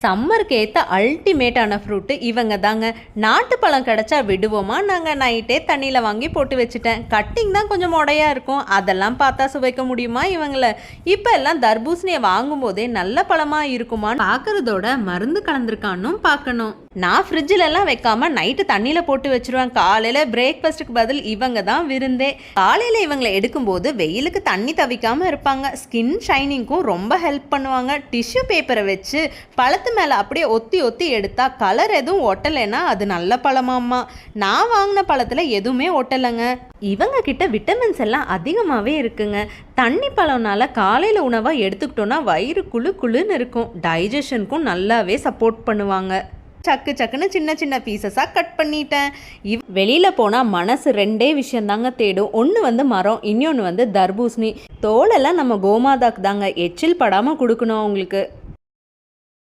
சம்மருக்கு ஏற்ற அல்டிமேட்டான ஃப்ரூட்டு இவங்க தாங்க. நாட்டு பழம் கிடச்சா விடுவோமா? நாங்கள் நைட்டே தண்ணியில் வாங்கி போட்டு வச்சுட்டேன். கட்டிங் தான் கொஞ்சம் மொடையாக இருக்கும், அதெல்லாம் பார்த்தா சுவைக்க முடியுமா இவங்களை? இப்போ எல்லாம் தர்பூசணியை வாங்கும்போதே நல்ல பழமாக இருக்குமான்னு பார்க்குறதோட மருந்து கலந்துருக்கான்னு பார்க்கணும். நான் ஃப்ரிட்ஜிலலாம் வைக்காமல் நைட்டு தண்ணியில் போட்டு வச்சுருவேன். காலையில் பிரேக்ஃபாஸ்ட்டுக்கு பதில் இவங்க தான் விருந்தே. காலையில் இவங்களை எடுக்கும்போது வெயிலுக்கு தண்ணி தவிக்காமல் இருப்பாங்க. ஸ்கின் ஷைனிங்க்கும் ரொம்ப ஹெல்ப் பண்ணுவாங்க. டிஷ்யூ பேப்பரை வச்சு பழத்து மேலே அப்படியே ஒத்தி ஒத்தி எடுத்தா கலர் எதுவும் ஒட்டலைன்னா அது நல்ல பழமாம்மா. நான் வாங்கின பழத்தில் எதுவுமே ஒட்டலைங்க. இவங்க கிட்ட விட்டமின்ஸ் எல்லாம் அதிகமாகவே இருக்குங்க. தண்ணி பழம்னால காலையில் உணவாக எடுத்துக்கிட்டோன்னா வயிறு குழு குழுன்னு இருக்கும். டைஜஷனுக்கும் நல்லாவே சப்போர்ட் பண்ணுவாங்க. சக்கு சக்குன்னு சின்ன சின்ன பீசஸாக கட் பண்ணிட்டேன். வெளியில் போனால் மனசு ரெண்டே விஷயந்தாங்க தேடும். ஒன்று மரம், இன்னொன்று தர்பூசணி. தோலெல்லாம் நம்ம கோமாதாக்கு தாங்க. எச்சில் படாமல் கொடுக்கணும் அவங்களுக்கு.